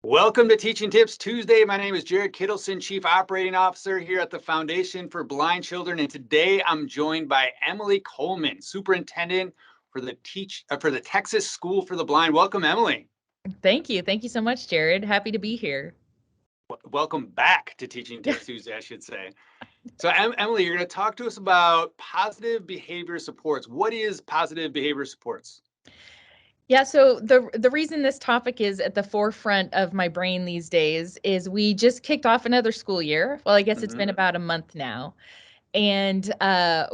Welcome to Teaching Tips Tuesday. My name is Jared Kittleson, Chief Operating Officer here at the Foundation for Blind Children. And today I'm joined by Emily Coleman, Superintendent for the Texas School for the Blind. Welcome, Emily. Thank you. Thank you so much, Jared. Happy to be here. Welcome back to Teaching Tips Tuesday, I should say. So Emily, you're going to talk to us about positive behavior supports. What is positive behavior supports? Yeah, so the reason this topic is at the forefront of my brain these days is we just kicked off another school year. Well, I guess it's been about a month now. And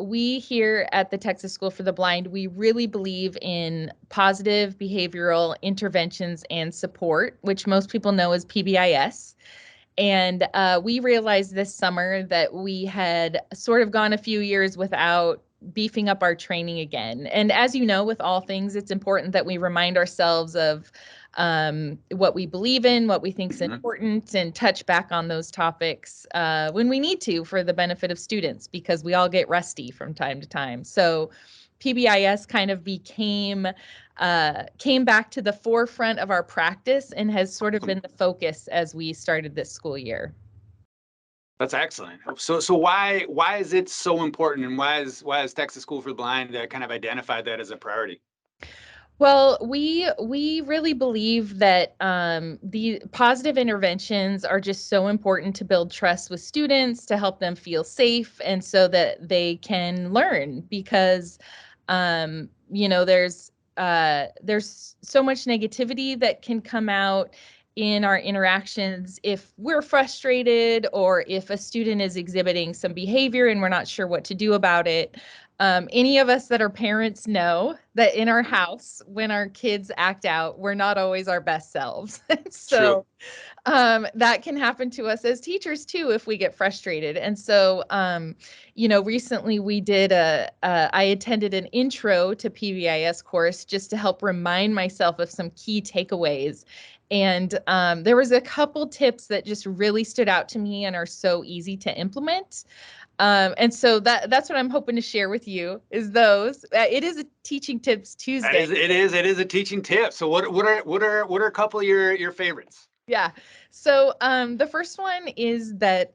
we here at the Texas School for the Blind, we really believe in positive behavioral interventions and support, which most people know as PBIS. And we realized this summer that we had sort of gone a few years without beefing up our training again. And as you know, with all things, it's important that we remind ourselves of what we believe in, what we think is important, and touch back on those topics when we need to for the benefit of students, because we all get rusty from time to time. So PBIS kind of came back to the forefront of our practice and has sort of been the focus as we started this school year. That's excellent. So why is it so important, and why is Texas School for the Blind kind of identified that as a priority? Well, we really believe that the positive interventions are just so important to build trust with students, to help them feel safe, and so that they can learn. Because there's so much negativity that can come out in our interactions if we're frustrated or if a student is exhibiting some behavior and we're not sure what to do about it. Any of us that are parents know that in our house, when our kids act out, we're not always our best selves. So that can happen to us as teachers too if we get frustrated. And so, recently we did I attended an intro to PBIS course just to help remind myself of some key takeaways. And there was a couple tips that just really stood out to me and are so easy to implement. And so that's what I'm hoping to share with you is those. It is a Teaching Tips Tuesday. It is a teaching tip. So what are a couple of your favorites? Yeah. So the first one is that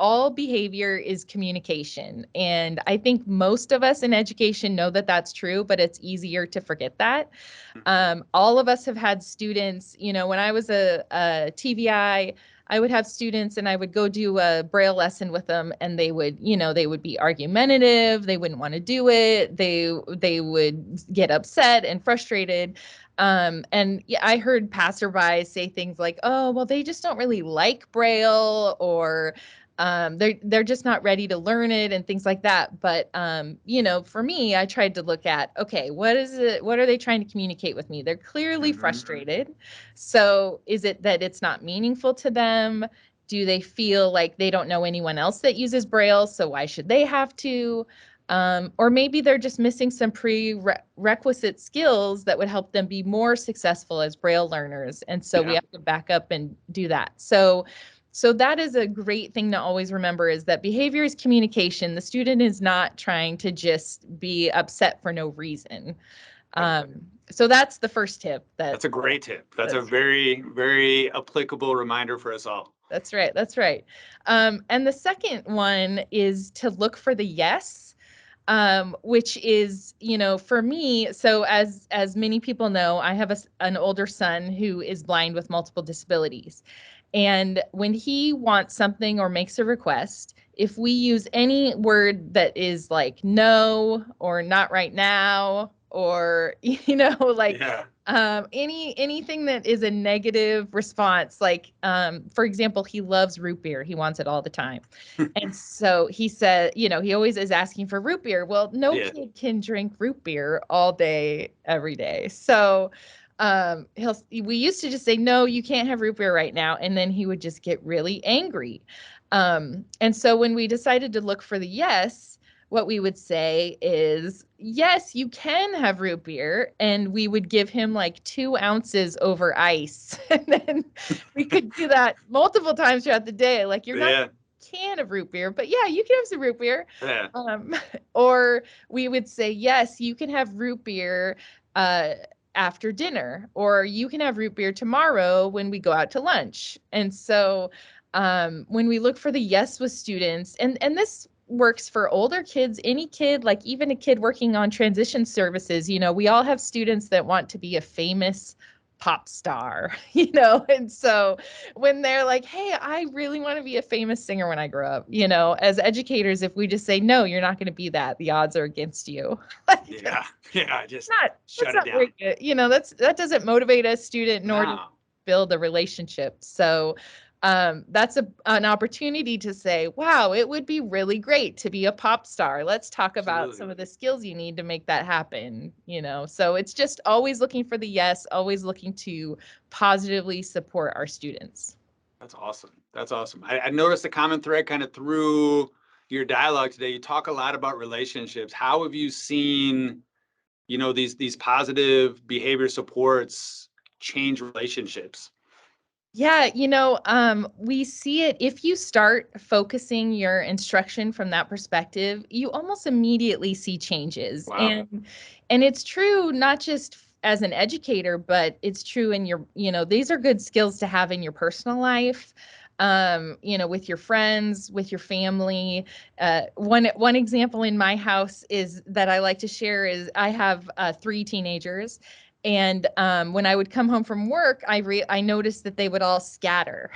all behavior is communication. And I think most of us in education know that that's true, but it's easier to forget that. All of us have had students, when I was a TVI, I would have students and I would go do a braille lesson with them, and they would be argumentative. They wouldn't want to do it. They would get upset and frustrated. And yeah, I heard passerbys say things like, "Oh, well, they just don't really like braille," or they're just not ready to learn it, and things like that. But for me, I tried to look at, okay, what is it? What are they trying to communicate with me? They're clearly frustrated. So is it that it's not meaningful to them? Do they feel like they don't know anyone else that uses braille, so why should they have to? Or maybe they're just missing some prerequisite skills that would help them be more successful as braille learners. And so we have to back up and do that. So that is a great thing to always remember, is that behavior is communication. The student is not trying to just be upset for no reason. So that's the first tip. That's a great tip. That's a very, very applicable reminder for us all. That's right. That's right. And the second one is to look for the yes, which is, for me. So as many people know, I have an older son who is blind with multiple disabilities. And when he wants something or makes a request, if we use any word that is like no or not right now, or anything that is a negative response, like for example, he loves root beer. He wants it all the time. And so he said, he always is asking for root beer. Well, no kid can drink root beer all day, every day. So we used to just say, no, you can't have root beer right now. And then he would just get really angry. And so when we decided to look for the yes, what we would say is, yes, you can have root beer. And we would give him like 2 ounces over ice. And then we could do that multiple times throughout the day. Like, you're not can of root beer, but yeah, you can have some root beer. Or we would say, yes, you can have root beer after dinner, or you can have root beer tomorrow when we go out to lunch. And so when we look for the yes with students, and this works for older kids, any kid, like even a kid working on transition services, we all have students that want to be a famous pop star, and so when they're like, hey, I really want to be a famous singer when I grow up, as educators, if we just say, no, you're not going to be that, the odds are against you. Yeah, just not shut that's it not down. very good. That doesn't motivate a student, nor do you No, build a relationship. So that's an opportunity to say, wow, it would be really great to be a pop star. Let's talk about absolutely. some of the skills you need to make that happen. So it's just always looking for the yes, always looking to positively support our students. That's awesome. That's awesome. I noticed a common thread kind of through your dialogue today. You talk a lot about relationships. How have you seen, these positive behavior supports change relationships? Yeah, we see it if you start focusing your instruction from that perspective, you almost immediately see changes. Wow. And it's true not just as an educator, but it's true in these are good skills to have in your personal life, with your friends, with your family. One example in my house is that I like to share is I have 3 teenagers. And when I would come home from work, I noticed that they would all scatter.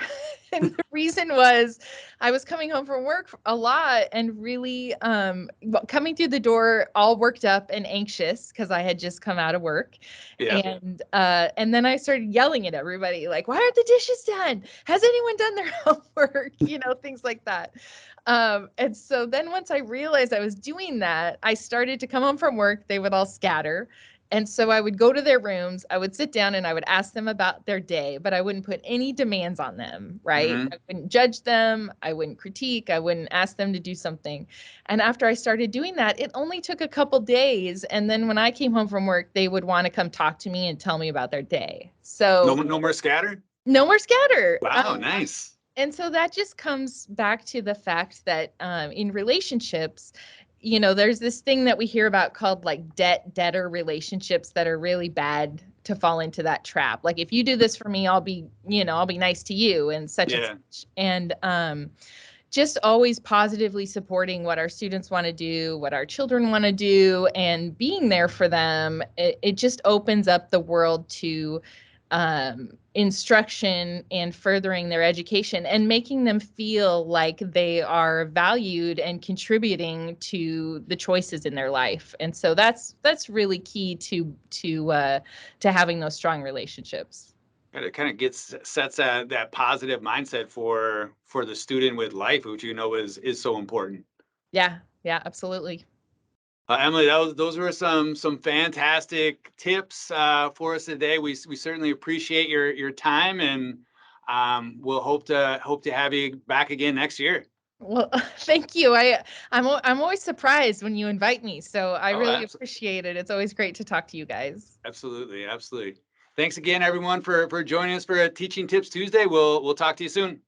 And the reason was I was coming home from work a lot and really coming through the door all worked up and anxious because I had just come out of work. Yeah. And then I started yelling at everybody, like, why aren't the dishes done? Has anyone done their homework? Things like that. And so then once I realized I was doing that, I started to come home from work, they would all scatter. And so I would go to their rooms, I would sit down and I would ask them about their day, but I wouldn't put any demands on them, right? Mm-hmm. I wouldn't judge them, I wouldn't critique, I wouldn't ask them to do something. And after I started doing that, it only took a couple days. And then when I came home from work, they would want to come talk to me and tell me about their day. No, So no more scatter. no more scatter. Wow, nice. And so that just comes back to the fact that in relationships, there's this thing that we hear about called like debtor relationships that are really bad to fall into that trap. Like, if you do this for me, I'll be nice to you and such and Yeah. such. And just always positively supporting what our students want to do, what our children want to do, and being there for them. It just opens up the world to instruction and furthering their education and making them feel like they are valued and contributing to the choices in their life. And so that's really key to having those strong relationships. And it kind of sets that positive mindset for the student with life, which is so important. Yeah, absolutely. Emily, those were some fantastic tips for us today. We certainly appreciate your time, and we'll hope to have you back again next year. Well, thank you. I'm always surprised when you invite me, so I Oh, really appreciate it. It's always great to talk to you guys. absolutely. Thanks again, everyone, for joining us for Teaching Tips Tuesday. We'll talk to you soon.